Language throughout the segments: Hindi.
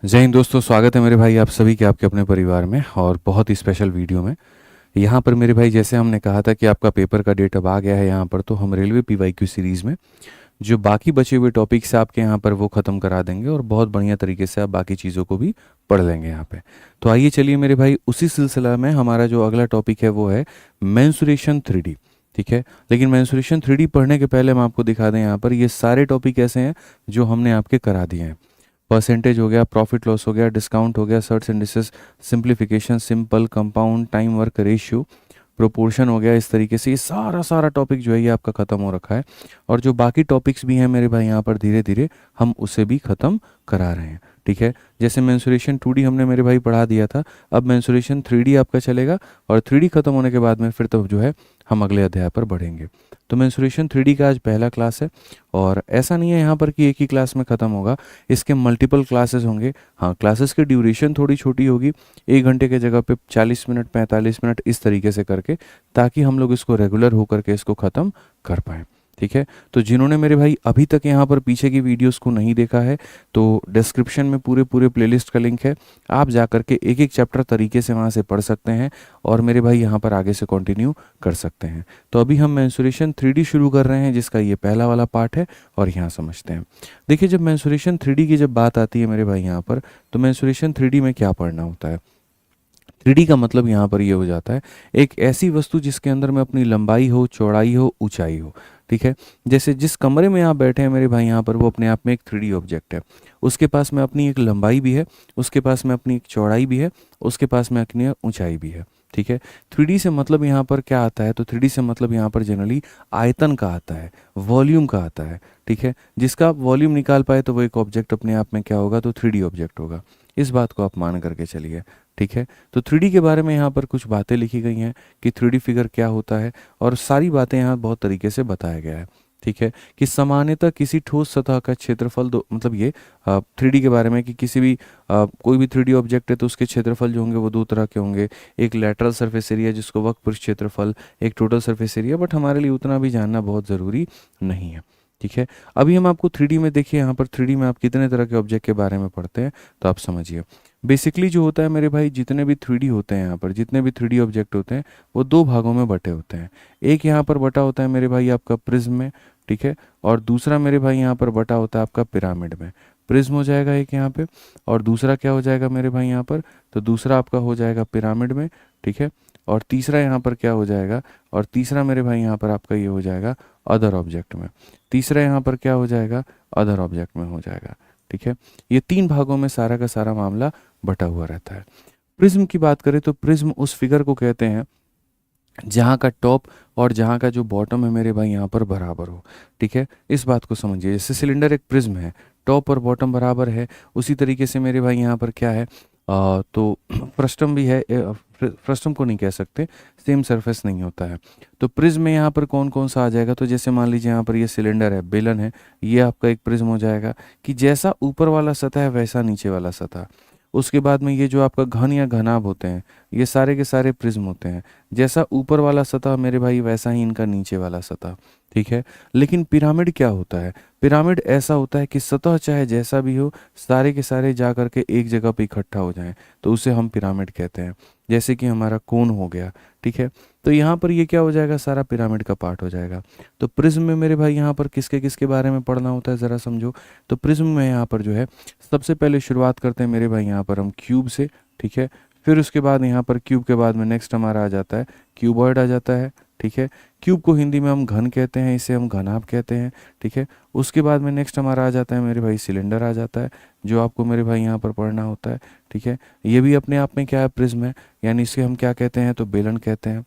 जय हिंद दोस्तों, स्वागत है मेरे भाई आप सभी के आपके अपने परिवार में और बहुत ही स्पेशल वीडियो में। यहाँ पर मेरे भाई जैसे हमने कहा था कि आपका पेपर का डेट अब आ गया है यहाँ पर, तो हम रेलवे पीवाईक्यू सीरीज़ में जो बाकी बचे हुए टॉपिक्स आपके यहाँ पर वो ख़त्म करा देंगे और बहुत बढ़िया तरीके से आप बाकी चीज़ों को भी पढ़ लेंगे यहाँ पे। तो आइए चलिए मेरे भाई, उसी सिलसिला में हमारा जो अगला टॉपिक है वो है मेंसुरेशन 3D। ठीक है, लेकिन मेंसुरेशन 3D पढ़ने के पहले हम आपको दिखा दें यहाँ पर ये सारे टॉपिक ऐसे हैं जो हमने आपके करा दिए हैं। परसेंटेज हो गया, प्रॉफिट लॉस हो गया, डिस्काउंट हो गया, search indices, simplification, simple, compound, time work ratio, proportion हो गया। इस तरीके से ये सारा सारा टॉपिक जो है ये आपका ख़त्म हो रखा है। और जो बाकी टॉपिक्स भी हैं मेरे भाई यहाँ पर धीरे धीरे हम उसे भी ख़त्म करा रहे हैं। ठीक है, जैसे मेंसुरेशन 2D हमने मेरे भाई पढ़ा दिया था, अब मेंसुरेशन 3D आपका चलेगा और 3D ख़त्म होने के बाद में फिर तो जो है हम अगले अध्याय पर बढ़ेंगे। तो मेंसुरेशन 3D का आज पहला क्लास है और ऐसा नहीं है यहाँ पर कि एक ही क्लास में ख़त्म होगा, इसके मल्टीपल क्लासेस होंगे। हाँ, क्लासेस की ड्यूरेशन थोड़ी छोटी होगी, 1 घंटे के जगह पे 40 मिनट, 45 मिनट, इस तरीके से करके, ताकि हम लोग इसको रेगुलर होकर के इसको ख़त्म कर पाएँ। ठीक है, तो जिन्होंने मेरे भाई अभी तक यहाँ पर पीछे की वीडियोस को नहीं देखा है तो डिस्क्रिप्शन में पूरे पूरे प्लेलिस्ट का लिंक है, आप जा कर के एक एक चैप्टर तरीके से वहाँ से पढ़ सकते हैं और मेरे भाई यहाँ पर आगे से कंटिन्यू कर सकते हैं। तो अभी हम मेंसुरेशन 3D शुरू कर रहे हैं जिसका ये पहला वाला पार्ट है और यहाँ समझते हैं। देखिए, जब मेंसुरेशन 3D की जब बात आती है मेरे भाई यहाँ पर, तो मेंसुरेशन 3D में क्या पढ़ना होता है। 3D का मतलब यहाँ पर ये हो जाता है एक ऐसी वस्तु जिसके अंदर में अपनी लंबाई हो, चौड़ाई हो, ऊंचाई हो। ठीक है, जैसे जिस कमरे में आप बैठे हैं मेरे भाई यहाँ पर वो अपने आप में एक 3D ऑब्जेक्ट है। उसके पास में अपनी एक लंबाई भी है, उसके पास में अपनी एक चौड़ाई भी है, उसके पास में अपनी ऊंचाई भी है। ठीक है, 3D से मतलब यहाँ पर क्या आता है, तो 3D से मतलब यहाँ पर जनरली आयतन का आता है, वॉल्यूम का आता है। ठीक है, जिसका आप वॉल्यूम निकाल पाए तो वो एक ऑब्जेक्ट अपने आप में क्या होगा, तो 3D ऑब्जेक्ट होगा। इस बात को आप मान करके चलिए। ठीक है, तो 3D के बारे में यहाँ पर कुछ बातें लिखी गई हैं कि 3D फिगर क्या होता है और सारी बातें यहाँ बहुत तरीके से बताया गया है। ठीक है, कि सामान्यतः किसी ठोस सतह का क्षेत्रफल दो, मतलब ये 3D के बारे में कि किसी भी कोई भी 3D ऑब्जेक्ट है तो उसके क्षेत्रफल जो होंगे वो दो तरह के होंगे। एक लैटरल सरफेस एरिया जिसको वक्र पृष्ठ क्षेत्रफल, एक टोटल सरफेस एरिया, बट हमारे लिए उतना भी जानना बहुत ज़रूरी नहीं है। ठीक है, अभी हम आपको 3D में देखिए, यहाँ पर 3D में आप कितने तरह के ऑब्जेक्ट के बारे में पढ़ते हैं तो आप समझिए। बेसिकली जो होता है मेरे भाई, जितने भी 3D होते हैं यहाँ पर, जितने भी 3D ऑब्जेक्ट होते हैं वो दो भागों में बटे होते हैं। एक यहाँ पर बटा होता है मेरे भाई आपका प्रिज्म में। ठीक है, और दूसरा मेरे भाई यहाँ पर बटा होता है आपका पिरामिड में। प्रिज्म हो जाएगा एक यहाँ पे, और दूसरा क्या हो जाएगा मेरे भाई यहाँ पर, तो दूसरा आपका हो जाएगा पिरामिड में। ठीक है, और तीसरा यहाँ पर क्या हो जाएगा, और तीसरा मेरे भाई यहाँ पर आपका ये हो जाएगा अदर ऑब्जेक्ट में। तीसरा यहाँ पर क्या हो जाएगा, अदर ऑब्जेक्ट में हो जाएगा। ठीक है, ये 3 भागों में सारा का सारा मामला बटा हुआ रहता है। प्रिज्म की बात करें तो प्रिज्म उस फिगर को कहते हैं जहाँ का टॉप और जहाँ का जो बॉटम है मेरे भाई यहाँ पर बराबर हो। ठीक है, इस बात को समझिए, जैसे सिलेंडर एक प्रिज्म है, टॉप और बॉटम बराबर है, उसी तरीके से मेरे भाई यहाँ पर क्या है, तो फ्रस्टम भी है। फ्रस्टम को नहीं कह सकते, सेम सरफेस नहीं होता है। तो प्रिज्म में यहाँ पर कौन कौन सा आ जाएगा, तो जैसे मान लीजिए यहाँ पर ये सिलेंडर है, बेलन है, ये आपका एक प्रिज्म हो जाएगा कि जैसा ऊपर वाला सतह है वैसा नीचे वाला सतह। उसके बाद में ये जो आपका घन या घनाभ होते हैं, ये सारे के सारे प्रिज्म होते हैं। जैसा ऊपर वाला सतह मेरे भाई वैसा ही इनका नीचे वाला सतह। ठीक है, लेकिन पिरामिड क्या होता है, पिरामिड ऐसा होता है कि सतह चाहे जैसा भी हो, सारे के सारे जा करके एक जगह पे इकट्ठा हो जाएं, तो उसे हम पिरामिड कहते हैं। जैसे कि हमारा कोन हो गया। ठीक है, तो यहाँ पर ये क्या हो जाएगा, सारा पिरामिड का पार्ट हो जाएगा। तो प्रिज्म में मेरे भाई यहाँ पर किसके किसके बारे में पढ़ना होता है ज़रा समझो। तो प्रिज्म में यहाँ पर जो है सबसे पहले शुरुआत करते हैं मेरे भाई यहाँ पर हम क्यूब से। ठीक है, फिर उसके बाद यहाँ पर क्यूब के बाद में नेक्स्ट हमारा आ जाता है क्यूबॉइड आ जाता है। ठीक है, क्यूब को हिंदी में हम घन कहते हैं, इसे हम घनाभ कहते हैं। ठीक है, उसके बाद में नेक्स्ट हमारा आ जाता है मेरे भाई सिलेंडर आ जाता है, जो आपको मेरे भाई यहाँ पर पढ़ना होता है। ठीक है, ये भी अपने आप में क्या है, प्रिज्म है, यानी इसे हम क्या कहते हैं, तो बेलन कहते हैं।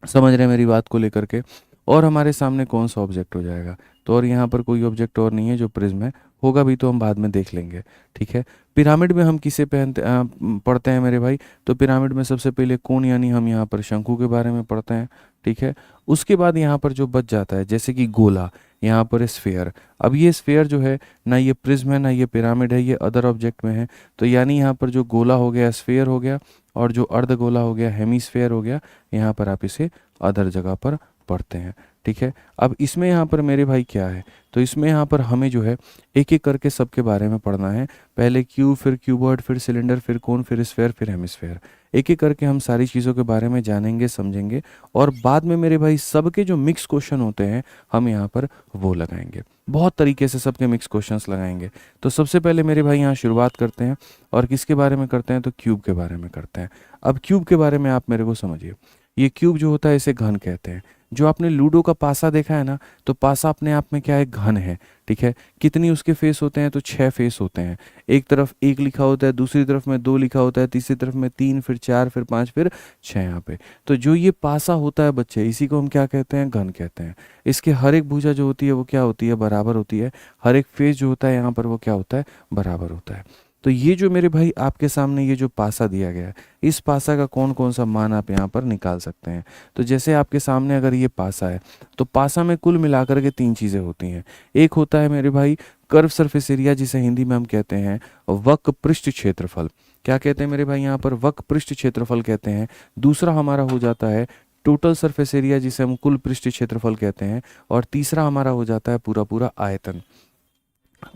समझ रहे हैं मेरी बात को लेकर के। और हमारे सामने कौन सा ऑब्जेक्ट हो जाएगा, तो और यहाँ पर कोई ऑब्जेक्ट और नहीं है जो प्रिज्म है, होगा भी तो हम बाद में देख लेंगे। ठीक है, पिरामिड में हम किसे पढ़ते हैं मेरे भाई, तो पिरामिड में सबसे पहले कोण, यानी हम यहाँ पर शंकु के बारे में पढ़ते हैं। ठीक है, उसके बाद यहाँ पर जो बच जाता है जैसे कि गोला, यहाँ पर स्फेयर। अब ये स्फेयर जो है ना ये प्रिज्म है ना ये पिरामिड है, ये अदर ऑब्जेक्ट में है। तो यानी यहाँ पर जो गोला हो गया स्फेयर हो गया, और जो अर्ध गोला हो गया हेमीस्फेयर हो गया, यहाँ पर आप इसे अदर जगह पर पढ़ते हैं। ठीक है, अब इसमें यहाँ पर मेरे भाई क्या है, तो इसमें यहाँ पर हमें जो है एक एक करके सबके बारे में पढ़ना है। पहले क्यूब, फिर क्यूबॉइड, फिर सिलेंडर, फिर कोन, फिर स्फेयर, फिर हेमिस्फेयर। एक एक करके हम सारी चीज़ों के बारे में जानेंगे, समझेंगे, और बाद में मेरे भाई सबके जो मिक्स क्वेश्चन होते हैं हम यहाँ पर वो लगाएंगे। बहुत तरीके से सबके मिक्स क्वेश्चंस लगाएंगे। तो सबसे पहले मेरे भाई यहाँ शुरुआत करते हैं, और किसके बारे में करते हैं, तो क्यूब के बारे में करते हैं। अब क्यूब के बारे में आप मेरे को समझिए। ये क्यूब जो होता है इसे घन कहते हैं। जो आपने लूडो का पासा देखा है ना, तो पासा अपने आप में क्या है, घन है। ठीक है, कितनी उसके फेस होते हैं, तो 6 फेस होते हैं। एक तरफ 1 लिखा होता है, दूसरी तरफ में 2 लिखा होता है, तीसरी तरफ में 3, फिर 4, फिर 5, फिर 6 यहाँ पे। तो जो ये पासा होता है बच्चे, इसी को हम क्या कहते हैं, घन कहते हैं। इसके हर एक भुजा जो होती है वो क्या होती है, बराबर होती है। हर एक फेस जो होता है यहाँ पर वो क्या होता है, बराबर होता है। तो ये जो मेरे भाई आपके सामने ये जो पासा दिया गया है, इस पासा का कौन कौन सा मान आप यहाँ पर निकाल सकते हैं। तो जैसे आपके सामने अगर ये पासा है, तो पासा में कुल मिलाकर के 3 चीज़ें होती हैं। एक होता है मेरे भाई कर्व सरफेस एरिया, जिसे हिंदी में हम कहते हैं वक्र पृष्ठ क्षेत्रफल। क्या कहते हैं मेरे भाई यहाँ पर, वक्र पृष्ठ क्षेत्रफल कहते हैं। दूसरा हमारा हो जाता है टोटल सरफेस एरिया, जिसे हम कुल पृष्ठ क्षेत्रफल कहते हैं। और तीसरा हमारा हो जाता है पूरा पूरा आयतन।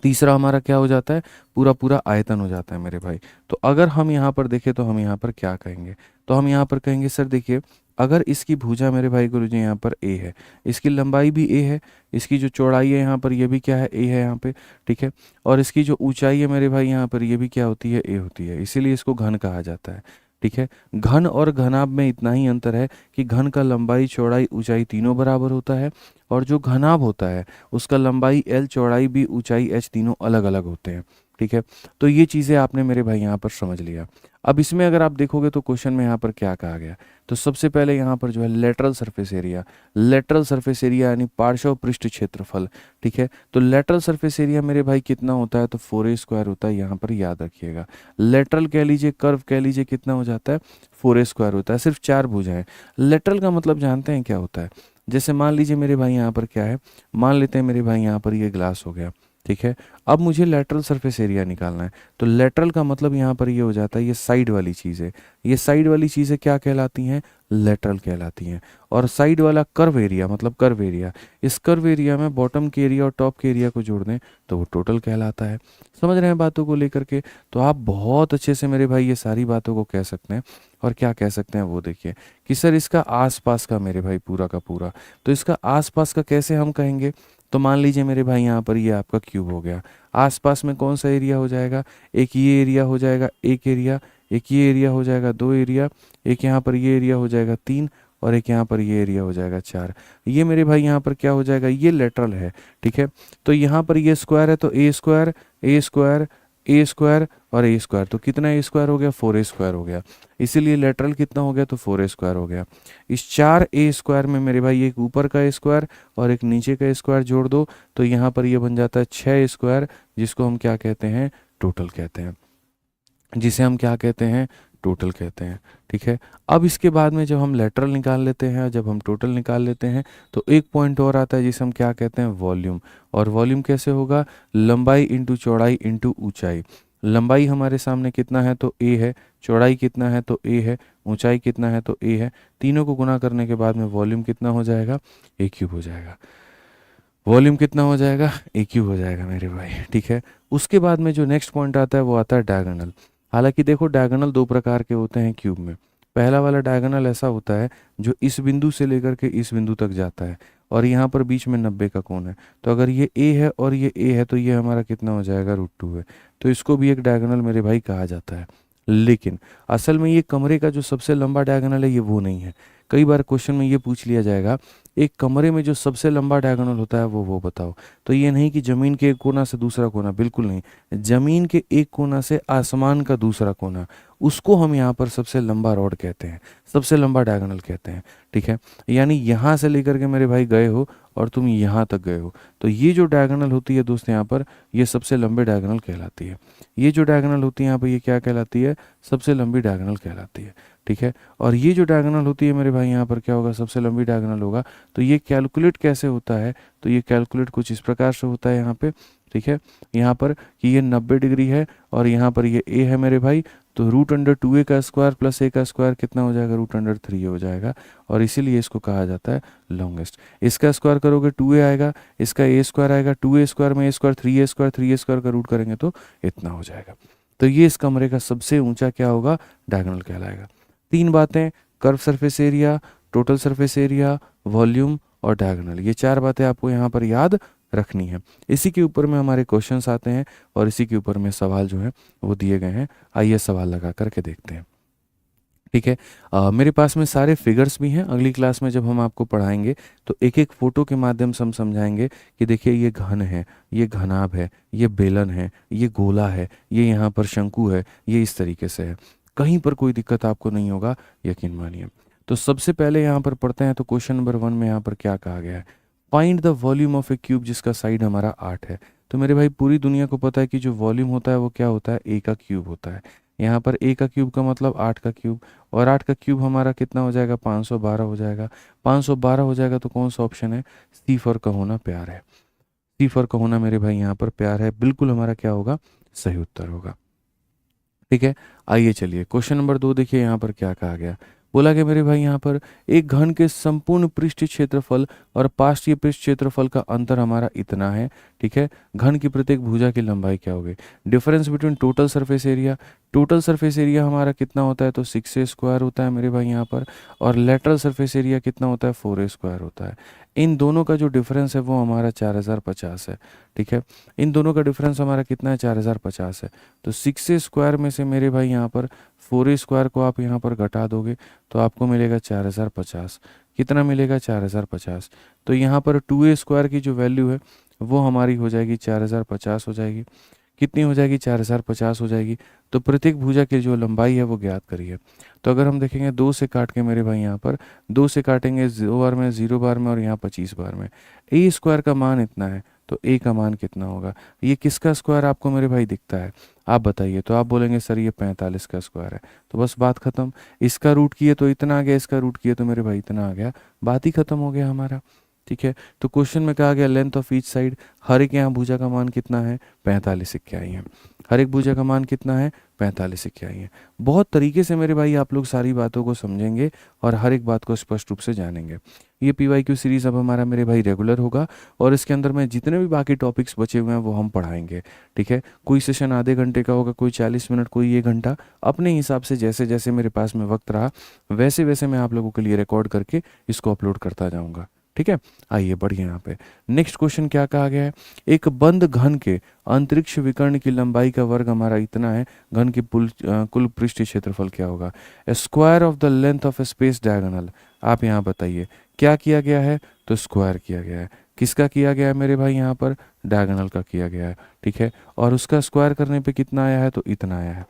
तीसरा हमारा क्या हो जाता है, पूरा पूरा आयतन हो जाता है मेरे भाई। तो अगर हम यहाँ पर देखें तो हम यहाँ पर क्या कहेंगे, तो हम यहाँ पर कहेंगे सर देखिए, अगर इसकी भुजा मेरे भाई गुरुजी यहाँ पर ए है, इसकी लंबाई भी ए है, इसकी जो चौड़ाई है यहाँ पर ये भी क्या है, ए है यहाँ पे। ठीक है, और इसकी जो ऊंचाई है मेरे भाई यहाँ पर ये भी क्या होती है, ए होती है। इसीलिए इसको घन कहा जाता है। ठीक है, घन और घनाभ में इतना ही अंतर है कि घन का लंबाई, चौड़ाई, ऊंचाई तीनों बराबर होता है, और जो घनाभ होता है उसका लंबाई एल, चौड़ाई बी, ऊंचाई एच तीनों अलग अलग होते हैं। ठीक है, तो ये चीज़ें आपने मेरे भाई यहाँ पर समझ लिया। अब इसमें अगर आप देखोगे तो क्वेश्चन में यहाँ पर क्या कहा गया, तो सबसे पहले यहाँ पर जो है lateral surface area, lateral surface area यानी पार्श्व पृष्ठ क्षेत्रफल। ठीक है, तो लेटरल सरफेस एरिया मेरे भाई कितना होता है, तो 4a स्क्वायर होता है। यहाँ पर याद रखिएगा, लेटरल कह लीजिए, कर्व कह लीजिए, कितना हो जाता है, 4a स्क्वायर होता है। सिर्फ 4 भुजाएं। लेटरल का मतलब जानते हैं क्या होता है, जैसे मान लीजिए मेरे भाई यहाँ पर क्या है, मान लेते हैं मेरे भाई यहाँ पर ये ग्लास हो गया। ठीक है, अब मुझे लेटरल सरफेस एरिया निकालना है, तो लेटरल का मतलब यहाँ पर ये हो जाता है, ये साइड वाली चीज़ें, ये साइड वाली चीज़ें क्या कहलाती हैं, लेटरल कहलाती हैं। और साइड वाला कर्व एरिया मतलब कर्व एरिया, इस कर्व एरिया में बॉटम के एरिया और टॉप के एरिया को जोड़ दें तो वो टोटल कहलाता है। समझ रहे हैं बातों को लेकर के, तो आप बहुत अच्छे से मेरे भाई ये सारी बातों को कह सकते हैं। और क्या कह सकते हैं वो देखिए कि सर इसका आसपास का मेरे भाई पूरा का पूरा, तो इसका आसपास का कैसे हम कहेंगे, तो मान लीजिए मेरे भाई यहाँ पर ये आपका क्यूब हो गया, आसपास में कौन सा एरिया हो जाएगा, एक ये एरिया हो जाएगा, एक एरिया, एक ये एरिया हो जाएगा, 2 एरिया, एक यहाँ पर ये एरिया हो जाएगा 3, और एक यहाँ पर ये एरिया हो जाएगा 4। ये मेरे भाई यहाँ पर क्या हो जाएगा, ये लेटरल है। ठीक है, तो यहाँ पर ये स्क्वायर है, तो ए स्क्वायर, ए स्क्वायर, ए स्क्वायर और ए स्क्वायर, तो कितना ए स्क्वायर हो गया, 4a स्क्वायर हो गया। इसीलिए लेटरल कितना हो गया, तो 4a स्क्वायर हो गया। इस 4a स्क्वायर में मेरे भाई एक ऊपर का स्क्वायर और एक नीचे का स्क्वायर जोड़ दो, तो यहाँ पर ये बन जाता है 6 स्क्वायर, जिसको हम क्या कहते हैं, टोटल कहते हैं, जिसे हम क्या कहते हैं, टोटल कहते हैं। ठीक है, अब इसके बाद में जब हम लेटरल निकाल लेते हैं, जब हम टोटल निकाल लेते हैं, तो एक पॉइंट और आता है जिसे हम क्या कहते हैं, वॉल्यूम। और वॉल्यूम कैसे होगा, लंबाई इंटू चौड़ाई इंटू ऊंचाई। लंबाई हमारे सामने कितना है, तो a है, चौड़ाई कितना है, तो a है, ऊंचाई कितना है, तो a है। तीनों को गुना करने के बाद में वॉल्यूम कितना हो जाएगा, a क्यूब हो जाएगा। वॉल्यूम कितना हो जाएगा, a क्यूब हो जाएगा मेरे भाई। ठीक है, उसके बाद में जो नेक्स्ट पॉइंट आता है वो आता है डायगोनल। हालांकि देखो डायगोनल 2 प्रकार के होते हैं क्यूब में। पहला वाला डायगोनल ऐसा होता है जो इस बिंदु से लेकर के इस बिंदु तक जाता है, और यहाँ पर बीच में 90 का कोण है। तो अगर ये a है और ये a है, तो ये हमारा कितना हो जाएगा, √2 है। तो इसको भी एक डायगोनल मेरे भाई कहा जाता है। लेकिन असल में ये कमरे का जो सबसे लंबा डायगोनल है ये वो नहीं है। कई बार क्वेश्चन में ये पूछ लिया जाएगा, एक कमरे में जो सबसे लंबा डायगोनल होता है वो बताओ। तो ये नहीं कि ज़मीन के एक कोना से दूसरा कोना, बिल्कुल नहीं। ज़मीन के एक कोना से आसमान का दूसरा कोना, उसको हम यहाँ पर सबसे लंबा रॉड कहते हैं, सबसे लंबा डायगोनल कहते हैं। ठीक है, यानी यहाँ से लेकर के मेरे भाई गए हो और तुम यहाँ तक गए हो, तो ये जो डायगोनल होती है दोस्त यहाँ पर, ये सबसे लंबे डायगोनल कहलाती है। ये जो डायगोनल होती है यहाँ पर, ये क्या कहलाती है, सबसे लंबी डायगोनल कहलाती है। ठीक है, और ये जो डायगोनल होती है मेरे भाई यहाँ पर क्या होगा, सबसे लंबी डायगोनल होगा। तो ये कैलकुलेट कैसे होता है, तो ये कैलकुलेट कुछ इस प्रकार से होता है यहाँ पे ठीक है, यहाँ पर कि ये 90 डिग्री है और यहाँ पर ये ए है मेरे भाई, तो रूट अंडर 2a का स्क्वायर प्लस a का स्क्वायर कितना हो जाएगा, रूट अंडर 3a हो जाएगा, और इसीलिए इसको कहा जाता है लॉन्गेस्ट। इसका स्क्वायर करोगे 2a आएगा, इसका a स्क्वायर आएगा, 2a स्क्वायर में a square 3a square, 3a square का रूट करेंगे तो इतना हो जाएगा। तो ये इस कमरे का सबसे ऊंचा क्या होगा, डायगोनल कहलाएगा। 3 बातें, curve surface area, total surface area, volume और डायगोनल, ये 4 बातें आपको यहाँ पर याद रखनी है। इसी के ऊपर में हमारे क्वेश्चंस आते हैं और इसी के ऊपर में सवाल जो है वो दिए गए हैं। आइए सवाल लगा करके देखते हैं। ठीक है, मेरे पास में सारे फिगर्स भी हैं। अगली क्लास में जब हम आपको पढ़ाएंगे तो एक एक फोटो के माध्यम से हम समझाएंगे कि देखिए ये घन है, ये घनाभ है, ये बेलन है, ये गोला है, ये यहाँ पर शंकु है, ये इस तरीके से है। कहीं पर कोई दिक्कत आपको नहीं होगा, यकीन मानिए। तो सबसे पहले यहाँ पर पढ़ते हैं। तो क्वेश्चन नंबर 1 में यहाँ पर क्या कहा गया है, find the volume of A cube जिसका साइड हमारा 8 है। तो मेरे भाई पूरी दुनिया को पता है कि जो वॉल्यूम होता है वो क्या होता है, ए का क्यूब होता है। यहाँ पर ए का क्यूब का मतलब 8 का क्यूब, और 8 का क्यूब हमारा कितना हो जाएगा, 512 हो जाएगा। 512 हो जाएगा तो कौन सा ऑप्शन है, सी फॉर का होना प्यार है। सी फॉर का होना मेरे भाई यहाँ पर प्यार है, बिल्कुल हमारा क्या होगा, सही उत्तर होगा। ठीक है, आइए चलिए क्वेश्चन नंबर 2 देखिए यहाँ पर क्या कहा गया। बोला कि मेरे भाई यहाँ पर एक घन के संपूर्ण पृष्ठ क्षेत्रफल और पार्श्वीय पृष्ठ क्षेत्रफल का अंतर हमारा इतना है। ठीक है, घन की प्रत्येक भुजा की लंबाई क्या होगी, difference between total surface area. Total surface area हमारा कितना होता है, तो 6a स्क्वायर होता है मेरे भाई यहाँ पर, और लेटरल सरफेस एरिया कितना होता है, 4a स्क्वायर होता है। इन दोनों का जो डिफरेंस है वो हमारा 4050 है। ठीक है, इन दोनों का डिफरेंस हमारा कितना है, 4050 है। तो 6a स्क्वायर में से मेरे भाई यहाँ पर 4a स्क्वायर को आप यहाँ पर घटा दोगे तो आपको मिलेगा 4050। कितना मिलेगा, 4050। तो यहाँ पर 2a स्क्वायर की जो वैल्यू है वो हमारी हो जाएगी 4050 हो जाएगी। कितनी हो जाएगी, 4050 हो जाएगी। तो प्रत्येक भुजा की जो लंबाई है वो ज्ञात करिए। तो अगर हम देखेंगे 2 से काट के मेरे भाई यहाँ पर 2 से काटेंगे 0 बार में, 0 बार में और यहाँ 25 बार में। ए स्क्वायर का मान इतना है तो ए का मान कितना होगा, ये किसका स्क्वायर आपको मेरे भाई दिखता है, आप बताइए। तो आप बोलेंगे सर ये 45 का स्क्वायर है। तो बस बात खत्म, इसका रूट किए तो इतना आ गया, इसका रूट किए तो मेरे भाई इतना आ गया, बात ही खत्म हो गया हमारा। ठीक है, तो क्वेश्चन में कहा गया लेंथ ऑफ ईच साइड, हर एक यहाँ भुजा का मान कितना है, 45 इक्याई है। हर एक भुजा का मान कितना है, 45 इक्याई है। बहुत तरीके से मेरे भाई आप लोग सारी बातों को समझेंगे और हर एक बात को स्पष्ट रूप से जानेंगे। ये PYQ सीरीज अब हमारा मेरे भाई रेगुलर होगा और इसके अंदर में जितने भी बाकी टॉपिक्स बचे हुए हैं वो हम पढ़ाएंगे। ठीक है, कोई सेशन आधे घंटे का होगा, कोई 40 मिनट, कोई 1 घंटा, अपने हिसाब से जैसे जैसे मेरे पास में वक्त रहा वैसे वैसे मैं आप लोगों के लिए रिकॉर्ड करके इसको अपलोड करता जाऊँगा। ठीक है, आइए बढ़िए। यहाँ पे नेक्स्ट क्वेश्चन क्या कहा गया है, एक बंद घन के अंतरिक्ष विकर्ण की लंबाई का वर्ग हमारा इतना है, घन की कुल पृष्ठीय क्षेत्रफल क्या होगा, square of the length of space diagonal. आप यहाँ बताइए क्या किया गया है, तो स्क्वायर किया गया है। किसका किया गया है मेरे भाई, यहाँ पर डायगोनल का किया गया है। ठीक है, और उसका स्क्वायर करने पे कितना आया है, तो इतना आया है।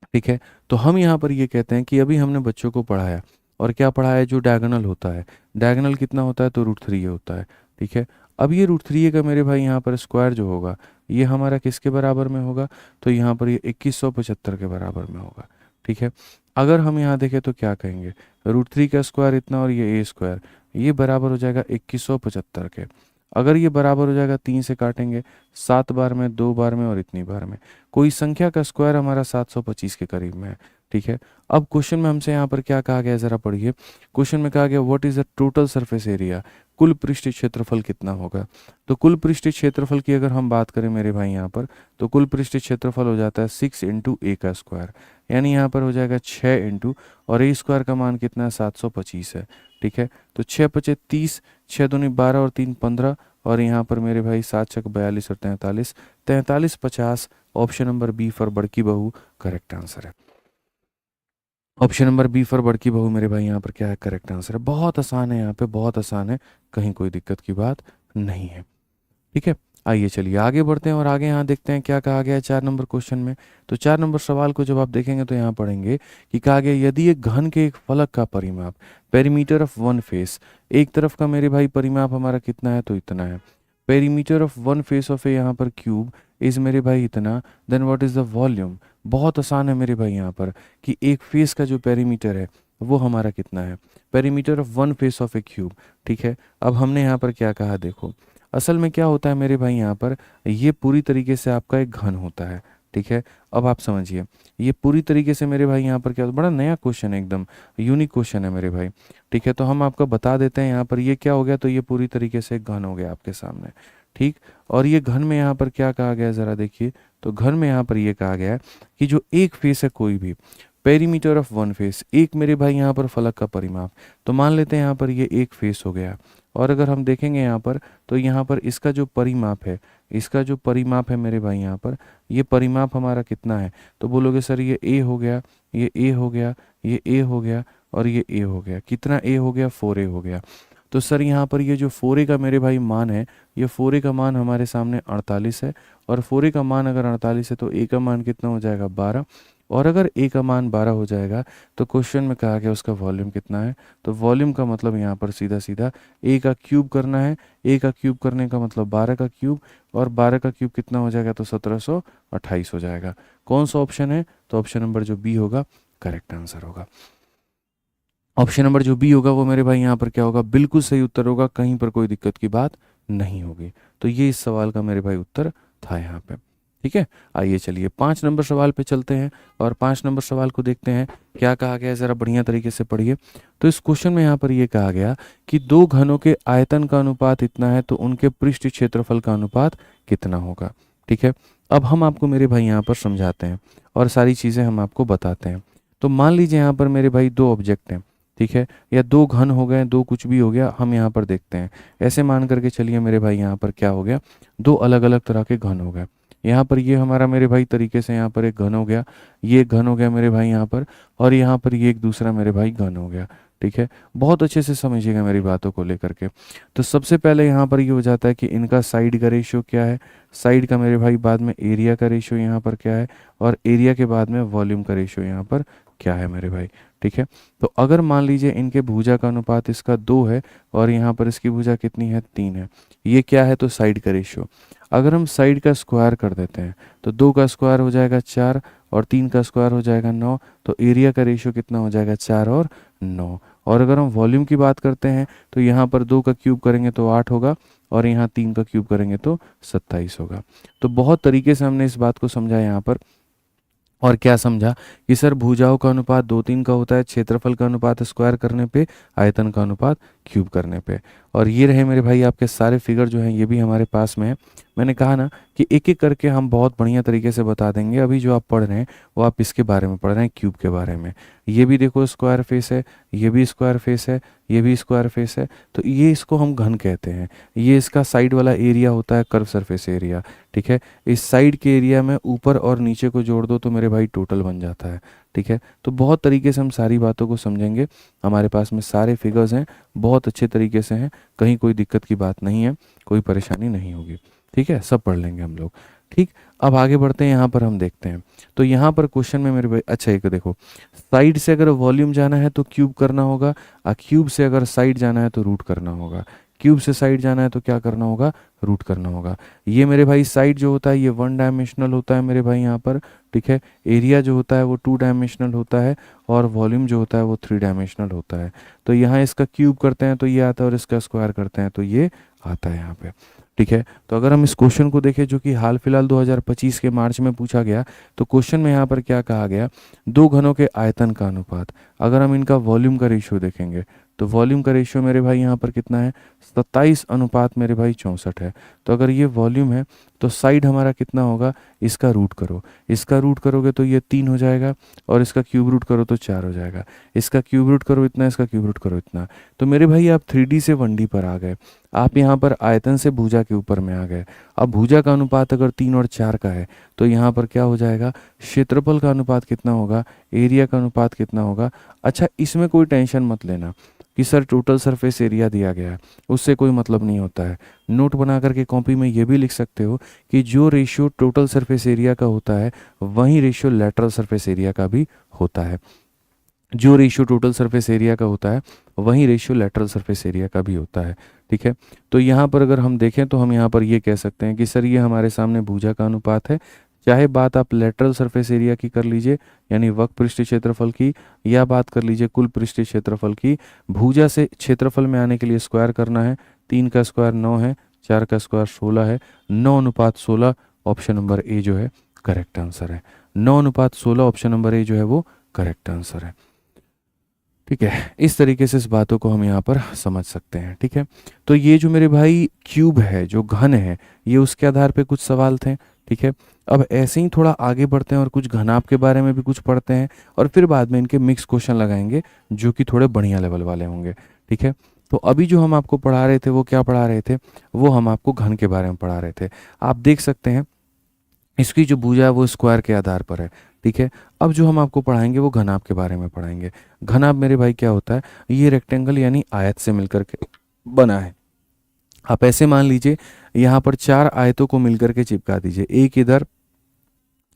ठीक है, तो हम यहाँ पर ये कहते हैं कि अभी हमने बच्चों को पढ़ाया और क्या पढ़ाया, जो डायगोनल होता है, डायगोनल कितना होता है, तो √3 होता है। ठीक है, अब ये √3 का मेरे भाई यहाँ पर स्क्वायर जो होगा ये हमारा किसके बराबर में होगा, तो यहाँ पर ये 2175 के बराबर में होगा। ठीक है, अगर हम यहाँ देखें तो क्या कहेंगे, √3 का स्क्वायर इतना और ये a स्क्वायर, ये बराबर हो जाएगा 2175 के। अगर ये बराबर हो जाएगा 3 से काटेंगे 7 बार में, 2 बार में और इतनी बार में, कोई संख्या का स्क्वायर हमारा 725 के करीब में है। ठीक है, अब क्वेश्चन में हमसे यहाँ पर क्या कहा गया है, जरा पढ़िए। क्वेश्चन में कहा गया what is the total surface area, कुल पृष्ठीय क्षेत्रफल कितना होगा। तो कुल पृष्ठीय क्षेत्रफल की अगर हम बात करें मेरे भाई यहाँ पर, तो कुल पृष्ठीय क्षेत्रफल हो जाता है 6 × a का स्क्वायर, यानी यहाँ पर हो जाएगा 6 इंटू, और a स्क्वायर का मान कितना है, 725 है। ठीक है, तो 6 × 5 = 30, 6 × 2 = 12 और 3 = 15, और यहाँ पर मेरे भाई 7 × 6 = 42 और 43, 4350। ऑप्शन नंबर बी फॉर बड़की बहू करेक्ट आंसर है। ऑप्शन नंबर बी फॉर बड़की बहू मेरे भाई यहाँ पर क्या है, करेक्ट आंसर है। बहुत आसान है, यहाँ पे बहुत आसान है, कहीं कोई दिक्कत की बात नहीं है। ठीक है, आइए चलिए आगे बढ़ते हैं और आगे यहाँ देखते हैं क्या कहा गया है 4 नंबर क्वेश्चन में। तो 4 नंबर सवाल को जब आप देखेंगे तो यहाँ पढ़ेंगे कि कहा गया यदि एक घन के एक फलक का परिमाप, पेरीमीटर ऑफ वन फेस, एक तरफ का मेरे भाई परिमाप हमारा कितना है, तो इतना है। Perimeter of one face of a यहाँ पर क्यूब इज मेरे भाई इतना, then what is the volume. बहुत आसान है मेरे भाई यहाँ पर कि एक फेस का जो पेरीमीटर है वो हमारा कितना है, perimeter of one face of A cube. ठीक है, अब हमने यहाँ पर क्या कहा देखो, असल में क्या होता है मेरे भाई यहाँ पर, ये पूरी तरीके से आपका एक घन होता है, ठीक है। अब आप समझिए, ये पूरी तरीके से मेरे भाई यहाँ पर क्या होता है, बड़ा नया क्वेश्चन है, एकदम यूनिक क्वेश्चन है मेरे भाई, ठीक है। तो हम आपको बता देते हैं यहाँ पर ये क्या हो गया, तो ये पूरी तरीके से एक घन हो गया आपके सामने, ठीक। और ये घन में यहाँ पर क्या कहा गया है, ज़रा देखिए, तो घन में यहाँ पर ये कहा गया है कि जो एक फेस है कोई भी, पेरीमीटर ऑफ वन फेस, एक मेरे भाई यहाँ पर फलक का परिमाप, तो मान लेते हैं यहाँ पर ये एक फेस हो गया। और अगर हम देखेंगे यहाँ पर, तो यहाँ पर इसका जो परिमाप है, इसका जो परिमाप है मेरे भाई यहाँ पर, ये परिमाप हमारा कितना है, तो बोलोगे सर ये ए हो गया, ये ए हो गया, ये ए हो गया, और ये ए हो गया। कितना ए हो गया, 4a हो गया। तो सर यहाँ पर ये जो 4a का मेरे भाई मान है, ये 4a का मान हमारे सामने 48 है, और 4a का मान अगर 48 है तो a का मान कितना हो जाएगा, 12। और अगर a का मान 12 हो जाएगा तो क्वेश्चन में कहा गया उसका वॉल्यूम कितना है, तो वॉल्यूम का मतलब यहाँ पर सीधा सीधा a का क्यूब करना है, a का क्यूब करने का मतलब 12 का क्यूब, और 12 का क्यूब कितना हो जाएगा, तो 1728 हो जाएगा। कौन सा ऑप्शन है, तो ऑप्शन नंबर जो बी होगा करेक्ट आंसर होगा। ऑप्शन नंबर जो बी होगा वो मेरे भाई यहाँ पर क्या होगा, बिल्कुल सही उत्तर होगा, कहीं पर कोई दिक्कत की बात नहीं होगी। तो ये इस सवाल का मेरे भाई उत्तर था यहाँ पे, ठीक है। आइए चलिए 5 नंबर सवाल पे चलते हैं, और 5 नंबर सवाल को देखते हैं क्या कहा गया है, ज़रा बढ़िया तरीके से पढ़िए। तो इस क्वेश्चन में यहाँ पर ये कहा गया कि दो घनों के आयतन का अनुपात इतना है तो उनके पृष्ठ क्षेत्रफल का अनुपात कितना होगा, ठीक है। अब हम आपको मेरे भाई यहाँ पर समझाते हैं और सारी चीज़ें हम आपको बताते हैं। तो मान लीजिए यहाँ पर मेरे भाई दो ऑब्जेक्ट हैं, ठीक है, या दो घन हो गए, दो कुछ भी हो गया, हम यहाँ पर देखते हैं। ऐसे मान करके चलिए मेरे भाई यहाँ पर क्या हो गया, दो अलग अलग तरह के घन हो गए। यहाँ पर ये हमारा मेरे भाई तरीके से यहाँ पर एक घन हो गया, ये एक घन हो गया मेरे भाई यहाँ पर, और यहाँ पर ये एक दूसरा मेरे भाई घन हो गया, ठीक है। बहुत अच्छे से समझिएगा मेरी बातों को लेकर के। तो सबसे पहले यहाँ पर ये हो जाता है कि इनका साइड का रेशियो क्या है, साइड का मेरे भाई बाद में एरिया का रेशियो यहाँ पर क्या है, और एरिया के बाद में वॉल्यूम का रेशियो यहाँ पर क्या है मेरे भाई, ठीक है। तो अगर मान लीजिए इनके भुजा का अनुपात इसका 2 है, और यहाँ पर इसकी भुजा कितनी है, 3 है, ये क्या है, तो साइड का रेशियो। अगर हम साइड का स्क्वायर कर देते हैं तो 2 का स्क्वायर हो जाएगा 4, और 3 का स्क्वायर हो जाएगा 9, तो एरिया का रेशियो कितना हो जाएगा, 4 और 9। और अगर हम वॉल्यूम की बात करते हैं तो यहाँ पर 2 का क्यूब करेंगे तो 8 होगा, और यहाँ 3 का क्यूब करेंगे तो 27 होगा। तो बहुत तरीके से हमने इस बात को समझा यहाँ पर। और क्या समझा कि सर भुजाओं का अनुपात 2-3 का होता है, क्षेत्रफल का अनुपात स्क्वायर करने पे, आयतन का अनुपात क्यूब करने पे। और ये रहे मेरे भाई आपके सारे फिगर जो हैं, ये भी हमारे पास में है। मैंने कहा ना कि एक एक करके हम बहुत बढ़िया तरीके से बता देंगे। अभी जो आप पढ़ रहे हैं वो आप इसके बारे में पढ़ रहे हैं, क्यूब के बारे में। ये भी देखो स्क्वायर फेस है, ये भी स्क्वायर फेस है, ये भी स्क्वायर फेस है, तो ये इसको हम घन कहते हैं। ये इसका साइड वाला एरिया होता है कर्व सरफेस एरिया, ठीक है। इस साइड के एरिया में ऊपर और नीचे को जोड़ दो तो मेरे भाई टोटल बन जाता है, ठीक है। तो बहुत तरीके से हम सारी बातों को समझेंगे। हमारे पास में सारे फिगर्स हैं, बहुत अच्छे तरीके से हैं, कहीं कोई दिक्कत की बात नहीं है, कोई परेशानी नहीं होगी, ठीक है। सब पढ़ लेंगे हम लोग, ठीक। अब आगे बढ़ते हैं, यहाँ पर हम देखते हैं। तो यहाँ पर क्वेश्चन में मेरे भाई अच्छा एक देखो, साइड से अगर वॉल्यूम जाना है तो क्यूब करना होगा, और क्यूब से अगर साइड जाना है तो रूट करना होगा। क्यूब से साइड जाना है तो क्या करना होगा, रूट करना होगा। ये मेरे भाई साइड जो होता है ये 1 डायमेंशनल होता है मेरे भाई यहाँ पर, ठीक है। एरिया जो होता है वो 2 डायमेंशनल होता है, और वॉल्यूम जो होता है वो 3 डायमेंशनल होता है। तो यहाँ इसका क्यूब करते हैं तो ये आता है, और इसका स्क्वायर करते हैं तो ये आता है यहाँ पे, ठीक है। तो अगर हम इस क्वेश्चन को देखें जो कि हाल फिलहाल 2025 के मार्च में पूछा गया, तो क्वेश्चन में यहाँ पर क्या कहा गया, दो घनों के आयतन का अनुपात। अगर हम इनका वॉल्यूम का रेशियो देखेंगे तो वॉल्यूम का रेशियो मेरे भाई यहाँ पर कितना है, 27 अनुपात मेरे भाई 64 है। तो अगर ये वॉल्यूम है तो साइड हमारा कितना होगा, इसका रूट करो, इसका रूट करोगे तो ये 3 हो जाएगा, और इसका क्यूब रूट करो तो 4 हो जाएगा। इसका क्यूब रूट करो इतना, इसका क्यूब रूट करो इतना। तो मेरे भाई आप 3D से 1D पर आ गए, आप यहाँ पर आयतन से भुजा के ऊपर में आ गए। अब भुजा का अनुपात अगर 3 और 4 का है तो यहाँ पर क्या हो जाएगा, क्षेत्रफल का अनुपात कितना होगा, एरिया का अनुपात कितना होगा। अच्छा इसमें कोई टेंशन मत लेना कि सर टोटल सरफेस एरिया दिया गया है, उससे कोई मतलब नहीं होता है। नोट बना करके कॉपी में ये भी लिख सकते हो कि जो रेशियो टोटल सरफेस एरिया का होता है वही रेशियो लेटरल सरफेस एरिया का भी होता है। जो रेशियो टोटल सरफेस एरिया का होता है वही रेशियो लेटरल सरफेस एरिया का भी होता है, ठीक है। तो यहाँ पर अगर हम देखें तो हम यहाँ पर ये कह सकते हैं कि सर ये हमारे सामने भुजा का अनुपात है। चाहे बात आप लेटरल सरफेस एरिया की कर लीजिए यानी वक्र पृष्ठ क्षेत्रफल की, या बात कर लीजिए कुल पृष्ठ क्षेत्रफल की, भुजा से क्षेत्रफल में आने के लिए स्क्वायर करना है, 3 का स्क्वायर 9 है, 4 का स्क्वायर 16 है, 9:16 ऑप्शन नंबर ए जो है करेक्ट आंसर है। 9:16 ऑप्शन नंबर ए जो है वो करेक्ट आंसर है। ठीक है, इस तरीके से इस बातों को हम यहाँ पर समझ सकते हैं। ठीक है, तो ये जो मेरे भाई क्यूब है, जो घन है, ये उसके आधार पे कुछ सवाल थे। ठीक है, अब ऐसे ही थोड़ा आगे बढ़ते हैं और कुछ घनाभ के बारे में भी कुछ पढ़ते हैं, और फिर बाद में इनके मिक्स क्वेश्चन लगाएंगे जो कि थोड़े बढ़िया लेवल वाले होंगे। ठीक है, तो अभी जो हम आपको पढ़ा रहे थे वो क्या पढ़ा रहे थे, वो हम आपको घन के बारे में पढ़ा रहे थे। आप देख सकते हैं इसकी जो भुजा है वो स्क्वायर के आधार पर है। ठीक है, अब जो हम आपको पढ़ाएंगे वो घनाभ के बारे में पढ़ाएंगे। घनाभ मेरे भाई क्या होता है, ये रेक्टेंगल यानी आयत से मिलकर के बना है। आप ऐसे मान लीजिए यहाँ पर 4 आयतों को मिलकर के चिपका दीजिए, एक इधर,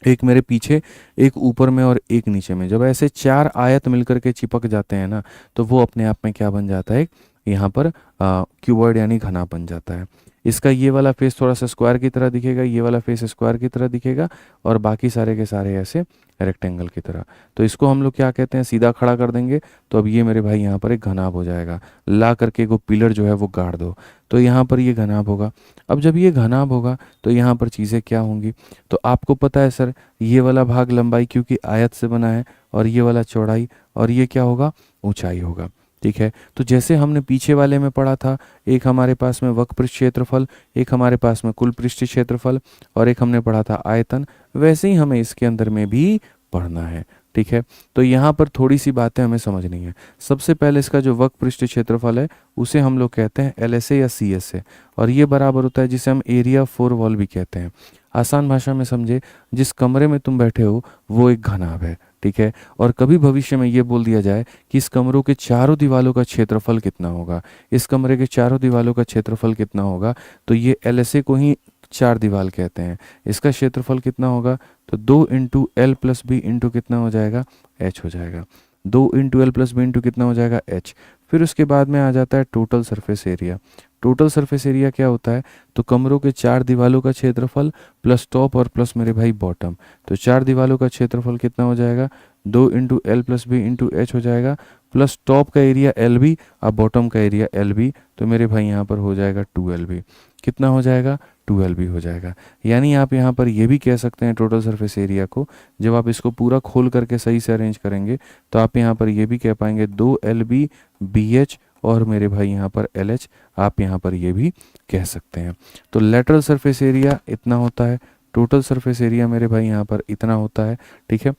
एक मेरे पीछे, एक ऊपर में और एक नीचे में। जब ऐसे 4 आयत मिलकर के चिपक जाते हैं ना, तो वो अपने आप में क्या बन जाता है, यहाँ पर क्यूबॉइड यानी घना बन जाता है। इसका ये वाला फेस थोड़ा सा स्क्वायर की तरह दिखेगा, ये वाला फेस स्क्वायर की तरह दिखेगा, और बाकी सारे के सारे ऐसे रेक्टेंगल की तरह। तो इसको हम लोग क्या कहते हैं, सीधा खड़ा कर देंगे तो अब ये मेरे भाई यहाँ पर एक घनाभ हो जाएगा। ला करके वो पिलर जो है वो गाड़ दो, तो यहाँ पर ये घनाभ होगा। अब जब ये घनाभ होगा तो यहाँ पर चीज़ें क्या होंगी, तो आपको पता है सर, ये वाला भाग लंबाई क्योंकि आयत से बना है, और ये वाला चौड़ाई, और ये क्या होगा, ऊंचाई होगा। ठीक है, तो जैसे हमने पीछे वाले में पढ़ा था, एक हमारे पास में वक्र पृष्ठ क्षेत्रफल, एक हमारे पास में कुल पृष्ठ क्षेत्रफल, और एक हमने पढ़ा था आयतन, वैसे ही हमें इसके अंदर में भी पढ़ना है। ठीक है, तो यहाँ पर थोड़ी सी बातें हमें समझनी है। सबसे पहले इसका जो वक्र पृष्ठ क्षेत्रफल है उसे हम लोग कहते हैं LSA या CSA, और ये बराबर होता है जिसे हम एरिया फोर वॉल भी कहते हैं। आसान भाषा में समझे, जिस कमरे में तुम बैठे हो वो एक घनाभ है। ठीक है, और कभी भविष्य में ये बोल दिया जाए कि इस कमरों के चारों दीवालों का क्षेत्रफल कितना होगा, इस कमरे के चारों दीवालों का क्षेत्रफल कितना होगा, तो ये LSA को ही 4 दीवार कहते हैं। इसका क्षेत्रफल कितना होगा, तो 2 into L plus B into कितना हो जाएगा, H हो जाएगा। 2 into L plus B into कितना हो जाएगा, H। फिर उसके बाद में आ जाता है total surface area. Total surface area क्या होता है, तो कमरों के 4 दीवालों का क्षेत्रफल प्लस टॉप और प्लस मेरे भाई बॉटम। तो 4 दीवालों का क्षेत्रफल कितना हो जाएगा, 2 into L plus B into H हो जाएगा, प्लस टॉप का एरिया LB और बॉटम का एरिया LB, तो मेरे भाई यहाँ पर हो जाएगा 2LB। कितना हो जाएगा, 2LB हो जाएगा। यानी आप यहाँ पर ये भी कह सकते हैं टोटल सरफेस एरिया को, जब आप इसको पूरा खोल करके सही से अरेंज करेंगे तो आप यहाँ पर ये भी कह पाएंगे 2LB BH और मेरे भाई यहाँ पर LH, आप यहाँ पर ये भी कह सकते हैं। तो लेटरल सरफेस एरिया इतना होता है, टोटल सरफेस एरिया मेरे भाई यहाँ पर इतना होता है। ठीक है,